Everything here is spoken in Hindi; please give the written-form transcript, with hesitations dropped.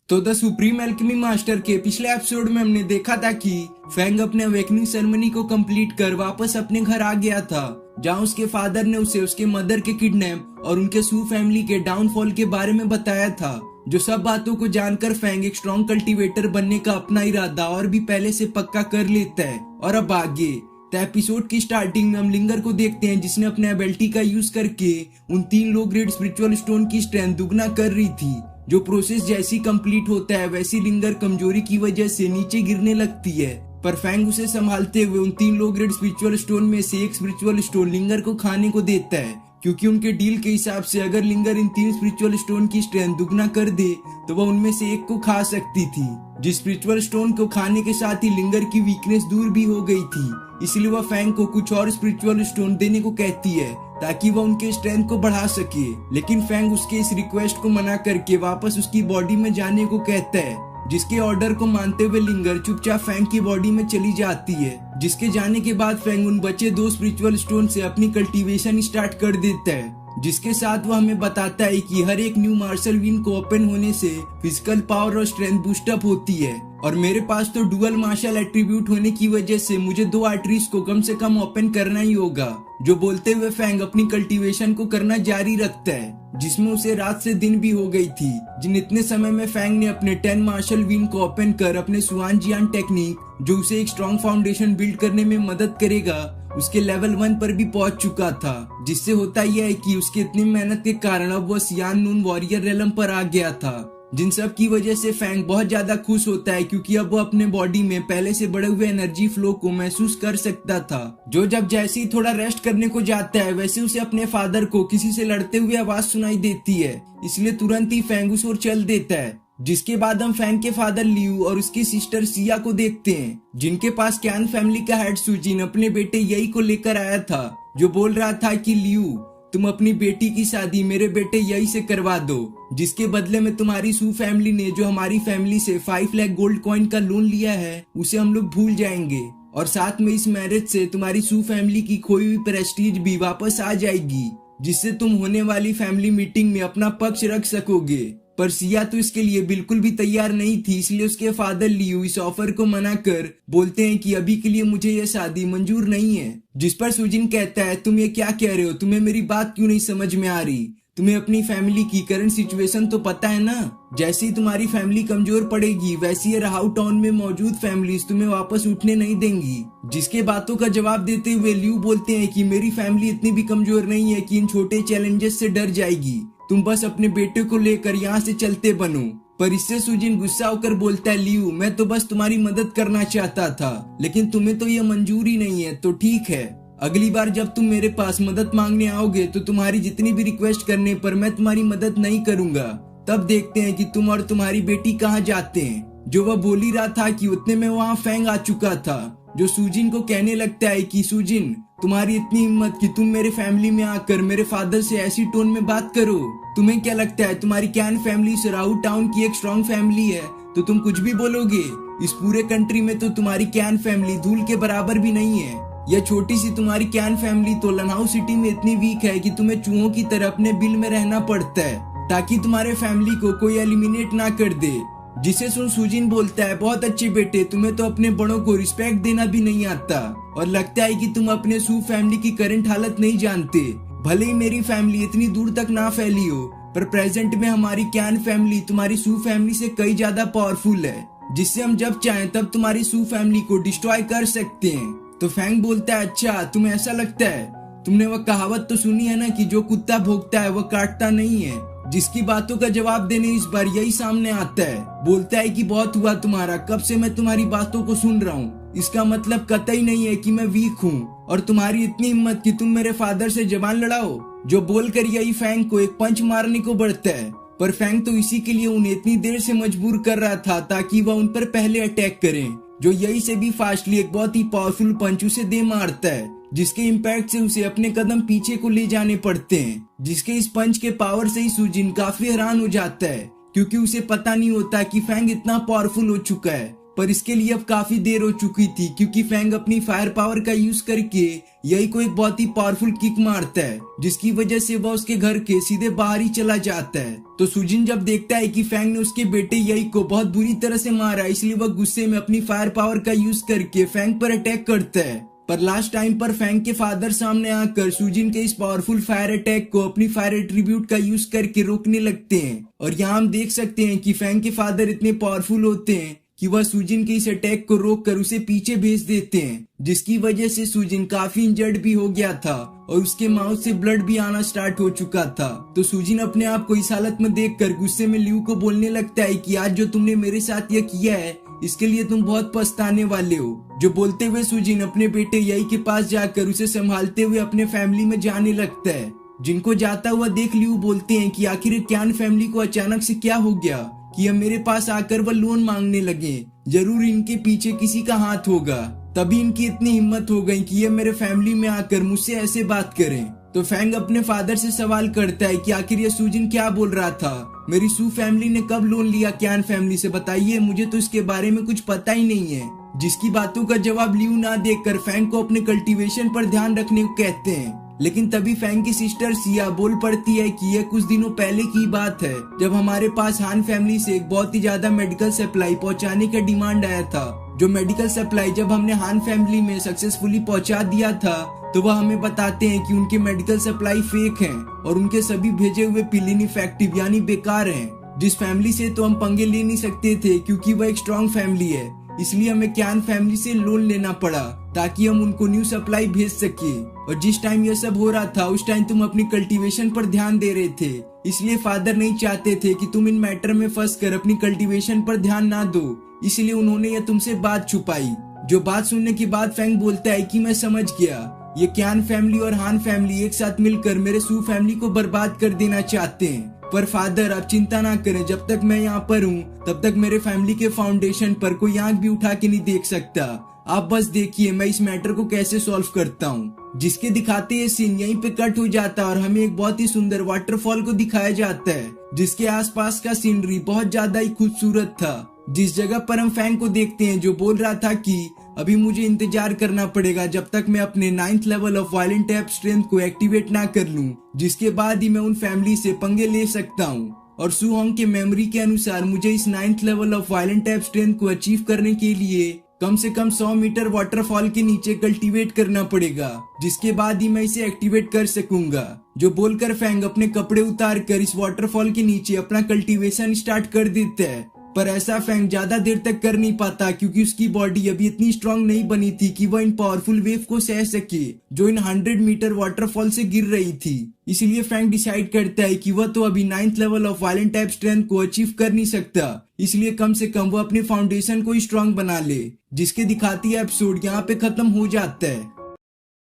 तो द सुप्रीम एल्केमी मास्टर के पिछले एपिसोड में हमने देखा था कि फैंग अपने अवेकनिंग सेरेमनी को कंप्लीट कर वापस अपने घर आ गया था, जहां उसके फादर ने उसे उसके मदर के किडनैप और उनके सू फैमिली के डाउनफॉल के बारे में बताया था। जो सब बातों को जानकर फैंग एक स्ट्रॉन्ग कल्टीवेटर बनने का अपना इरादा और भी पहले से पक्का कर लेता है। और अब आगे तो एपिसोड की स्टार्टिंग में हम लिंगर को देखते हैं, जिसने अपने एबिलिटी का यूज करके उन 3 लो ग्रेड स्पिरिचुअल स्टोन की स्ट्रेंथ दुगना कर रही थी। जो प्रोसेस जैसी कंप्लीट होता है वैसी लिंगर कमजोरी की वजह से नीचे गिरने लगती है, पर फैंग उसे संभालते हुए उन 3 लो ग्रेड स्पिरिचुअल स्टोन में से एक स्पिरिचुअल स्टोन लिंगर को खाने को देता है, क्योंकि उनके डील के हिसाब से अगर लिंगर इन 3 स्पिरिचुअल स्टोन की स्ट्रेंथ दुगना कर दे तो वह उनमें से एक को खा सकती थी। जिस स्पिरिचुअल स्टोन को खाने के साथ ही लिंगर की वीकनेस दूर भी हो गई थी, इसलिए वह फैंग को कुछ और स्पिरिचुअल स्टोन देने को कहती है ताकि वह उनके स्ट्रेंथ को बढ़ा सके। लेकिन फैंग उसके इस रिक्वेस्ट को मना करके वापस उसकी बॉडी में जाने को कहता है, जिसके ऑर्डर को मानते हुए लिंगर चुपचाप फैंग की बॉडी में चली जाती है। जिसके जाने के बाद फैंग उन बचे 2 स्पिरिचुअल स्टोन से अपनी कल्टीवेशन स्टार्ट कर देता है, जिसके साथ वो हमें बताता है कि हर एक न्यू मार्शल विन को ओपन होने से फिजिकल पावर और स्ट्रेंथ बूस्टअप होती है, और मेरे पास तो डुअल मार्शल एट्रीब्यूट होने की वजह से मुझे 2 आर्टरीज को कम से कम ओपन करना ही होगा। जो बोलते हुए फैंग अपनी कल्टीवेशन को करना जारी रखता है, जिसमें उसे रात से दिन भी हो गई थी। जिन इतने समय में फैंग ने अपने 10 मार्शल विन को ओपन कर अपने सुआन जियान टेक्निक, जो उसे एक स्ट्रॉन्ग फाउंडेशन बिल्ड करने में मदद करेगा, उसके लेवल 1 पर भी पहुंच चुका था। जिससे होता यह है कि उसके इतनी मेहनत के कारण अब वह सियान नून वॉरियर रेलम पर आ गया था। जिन सब की वजह से फैंग बहुत ज्यादा खुश होता है, क्योंकि अब वो अपने बॉडी में पहले से बढ़े हुए एनर्जी फ्लो को महसूस कर सकता था। जो जब जैसे ही थोड़ा रेस्ट करने को जाता है, वैसे उसे अपने फादर को किसी से लड़ते हुए आवाज सुनाई देती है, इसलिए तुरंत ही फैंग उस ओर चल देता है। जिसके बाद हम फैंग के फादर लियू और उसकी सिस्टर सिया को देखते हैं, जिनके पास कैन फैमिली का हेड सुजिन अपने बेटे यई को लेकर आया था, जो बोल रहा था कि लियू, तुम अपनी बेटी की शादी मेरे बेटे यई से करवा दो, जिसके बदले में तुम्हारी सू फैमिली ने जो हमारी फैमिली से 5 लाख गोल्ड कॉइन का लोन लिया है उसे हम लोग भूल जाएंगे, और साथ में इस मैरिज से तुम्हारी सू फैमिली की खोई हुई प्रेस्टीज भी वापस आ जाएगी, जिससे तुम होने वाली फैमिली मीटिंग में अपना पक्ष रख सकोगे। पर सिया तो इसके लिए बिल्कुल भी तैयार नहीं थी, इसलिए उसके फादर लियू इस ऑफर को मना कर बोलते हैं कि अभी के लिए मुझे यह शादी मंजूर नहीं है। जिस पर सुजिन कहता है, तुम ये क्या कह रहे हो, तुम्हें मेरी बात क्यों नहीं समझ में आ रही? तुम्हें अपनी फैमिली की करंट सिचुएशन तो पता है ना? जैसे ही तुम्हारी फैमिली कमजोर पड़ेगी वैसे ये रहाउ टाउन में मौजूद फैमिलीज तुम्हें वापस उठने नहीं देंगी। जिसके बातों का जवाब देते हुए लियू बोलते हैं कि मेरी फैमिली इतनी भी कमजोर नहीं है कि इन छोटे चैलेंजेस से डर जाएगी, तुम बस अपने बेटे को लेकर यहाँ से चलते बनो। पर इससे सुजिन गुस्सा होकर बोलता है, लियू, मैं तो बस तुम्हारी मदद करना चाहता था, लेकिन तुम्हें तो ये मंजूर ही नहीं है, तो ठीक है, अगली बार जब तुम मेरे पास मदद मांगने आओगे तो तुम्हारी जितनी भी रिक्वेस्ट करने पर मैं तुम्हारी मदद नहीं करूंगा। तब देखते हैं कि तुम और तुम्हारी बेटी कहाँ जाते हैं। जो वह बोल ही रहा था कि उतने में वहाँ फैंग आ चुका था, जो सुजिन को कहने लगता है कि सुजिन, तुम्हारी इतनी हिम्मत कि तुम मेरे फैमिली में आकर मेरे फादर से ऐसी टोन में बात करो। तुम्हें क्या लगता है तुम्हारी कैन फैमिली सराउ टाउन की एक स्ट्रॉन्ग फैमिली है तो तुम कुछ भी बोलोगे? इस पूरे कंट्री में तो तुम्हारी कैन फैमिली धूल के बराबर भी नहीं है। यह छोटी सी तुम्हारी कैन फैमिली तो लनहाउ सिटी में इतनी वीक है कि तुम्हें चूहों की तरह अपने बिल में रहना पड़ता है ताकि तुम्हारे फैमिली को कोई एलिमिनेट ना कर दे। जिसे सुन सुजिन बोलता है, बहुत अच्छे बेटे, तुम्हें तो अपने बड़ों को रिस्पेक्ट देना भी नहीं आता, और लगता है कि तुम अपने सू फैमिली की करंट हालत नहीं जानते। भले ही मेरी फैमिली इतनी दूर तक ना फैली हो, पर प्रेजेंट में हमारी कैन फैमिली तुम्हारी सू फैमिली से कई ज्यादा पावरफुल है, जिससे हम जब चाहें तब तुम्हारी सू फैमिली को डिस्ट्रॉय कर सकते हैं। तो फैंग बोलता है, अच्छा तुम्हें ऐसा लगता है? तुमने वह कहावत तो सुनी है ना कि जो कुत्ता भौंकता है वह काटता नहीं है। जिसकी बातों का जवाब देने इस बार यही सामने आता है, बोलता है कि बहुत हुआ तुम्हारा, कब से मैं तुम्हारी बातों को सुन रहा हूँ। इसका मतलब कतई नहीं है कि मैं वीक हूँ, और तुम्हारी इतनी हिम्मत कि तुम मेरे फादर से जबान लड़ाओ। जो बोलकर यही फैंग को एक पंच मारने को बढ़ता है, पर फैंग तो इसी के लिए उन्हें इतनी देर से मजबूर कर रहा था ताकि वह उन पर पहले अटैक करें। जो यही से भी फास्टली एक बहुत ही पावरफुल पंच उसे दे मारता है, जिसके इम्पैक्ट से उसे अपने कदम पीछे को ले जाने पड़ते हैं। जिसके इस पंच के पावर से ही सुजिन काफी हैरान हो जाता है, क्योंकि उसे पता नहीं होता कि फैंग इतना पावरफुल हो चुका है। पर इसके लिए अब काफी देर हो चुकी थी, क्योंकि फैंग अपनी फायर पावर का यूज करके यही को एक बहुत ही पावरफुल किक मारता है, जिसकी वजह से वह उसके घर के सीधे बाहर ही चला जाता है। तो सुजिन जब देखता है कि फैंग ने उसके बेटे यही को बहुत बुरी तरह से मारा, इसलिए वह गुस्से में अपनी फायर पावर का यूज करके फैंग पर अटैक करता है। पर लास्ट टाइम पर फैंग के फादर सामने आकर सुजिन के इस पावरफुल फायर अटैक को अपनी फायर एट्रीब्यूट का यूज करके रोकने लगते हैं। और यहाँ हम देख सकते हैं कि फैंग के फादर इतने पावरफुल होते हैं कि वह सुजिन के इस अटैक को रोककर उसे पीछे भेज देते हैं, जिसकी वजह से सुजिन काफी इंजर्ड भी हो गया था और उसके माउथ से ब्लड भी आना स्टार्ट हो चुका था। तो सुजिन अपने आप को इस हालत में देखकर गुस्से में लियू को बोलने लगता है कि आज जो तुमने मेरे साथ यह किया है इसके लिए तुम बहुत पछताने वाले हो। जो बोलते हुए सुजिन अपने बेटे यही के पास जाकर उसे संभालते हुए अपने फैमिली में जाने लगता है। जिनको जाता हुआ देख लियू बोलते हैं कि आखिर क्यान फैमिली को अचानक से क्या हो गया कि अब मेरे पास आकर वह लोन मांगने लगे, जरूर इनके पीछे किसी का हाथ होगा। तभी इनकी इतनी हिम्मत हो गई कि ये मेरे फैमिली में आकर मुझसे ऐसे बात करें। तो फैंग अपने फादर से सवाल करता है कि आखिर ये सुजिन क्या बोल रहा था, मेरी सू फैमिली ने कब लोन लिया क्यान फैमिली से, बताइए, मुझे तो इसके बारे में कुछ पता ही नहीं है। जिसकी बातों का जवाब लियू ना देकर फैंग को अपने कल्टीवेशन पर ध्यान रखने को कहते हैं। लेकिन तभी फैंग की सिस्टर सिया बोल पड़ती है कि यह कुछ दिनों पहले की बात है, जब हमारे पास हान फैमिली से एक बहुत ही ज्यादा मेडिकल सप्लाई पहुंचाने का डिमांड आया था। जो मेडिकल सप्लाई जब हमने हान फैमिली में सक्सेसफुली पहुंचा दिया था, तो वह हमें बताते हैं कि उनके मेडिकल सप्लाई फेक हैं और उनके सभी भेजे हुए पिल इनइफेक्टिव यानी बेकार हैं। जिस फैमिली से तो हम पंगे ले नहीं सकते थे क्योंकि वह एक स्ट्रॉन्ग फैमिली है, इसलिए हमें क्यान फैमिली से लोन लेना पड़ा ताकि हम उनको न्यू सप्लाई भेज सके। और जिस टाइम यह सब हो रहा था उस टाइम तुम अपनी कल्टीवेशन पर ध्यान दे रहे थे, इसलिए फादर नहीं चाहते थे कि तुम इन मैटर में फंस कर अपनी कल्टीवेशन पर ध्यान ना दो, इसलिए उन्होंने यह तुमसे बात छुपाई। जो बात सुनने के बाद फैंग बोलता है कि मैं समझ गया, ये क्यान फैमिली और हान फैमिली एक साथ मिलकर मेरे सू फैमिली को बर्बाद कर देना चाहते हैं। पर फादर आप चिंता ना करें, जब तक मैं यहाँ पर हूँ तब तक मेरे फैमिली के फाउंडेशन पर कोई आंख भी उठा के नहीं देख सकता। आप बस देखिए मैं इस मैटर को कैसे सॉल्व करता हूँ। जिसके दिखाते ये सीन यहीं पे कट हो जाता है और हमें एक बहुत ही सुंदर वाटरफॉल को दिखाया जाता है, जिसके आसपास का सीनरी बहुत ज्यादा ही खूबसूरत था। जिस जगह पर हम फैंग को देखते हैं जो बोल रहा था कि अभी मुझे इंतजार करना पड़ेगा जब तक मैं अपने 9th level of violent tap strength को एक्टिवेट ना कर लूं, जिसके बाद ही मैं उन फैमिली से पंगे ले सकता हूं। और सुहोंग के मेमोरी के अनुसार मुझे इस 9th level of violent tap strength को अचीव करने के लिए कम से कम 100 मीटर वाटरफॉल के नीचे कल्टीवेट करना पड़ेगा, जिसके बाद ही मैं इसे एक्टिवेट कर सकूंगा। जो बोलकर फैंग अपने कपड़े उतार कर इस वाटरफॉल के नीचे अपना कल्टीवेशन स्टार्ट कर देता है। पर ऐसा फैंग ज्यादा देर तक कर नहीं पाता क्योंकि उसकी बॉडी अभी इतनी स्ट्रांग नहीं बनी थी कि वह इन पावरफुल वेव को सह सके जो इन 100 मीटर वाटरफॉल से गिर रही थी। इसलिए फैंग डिसाइड करता है कि वह तो अभी 9th level of violent type strength को अचीव कर नहीं सकता, इसलिए कम से कम वो अपने फाउंडेशन को स्ट्रांग बना ले। जिसके दिखाती है एपिसोड यहाँ पे खत्म हो जाता है।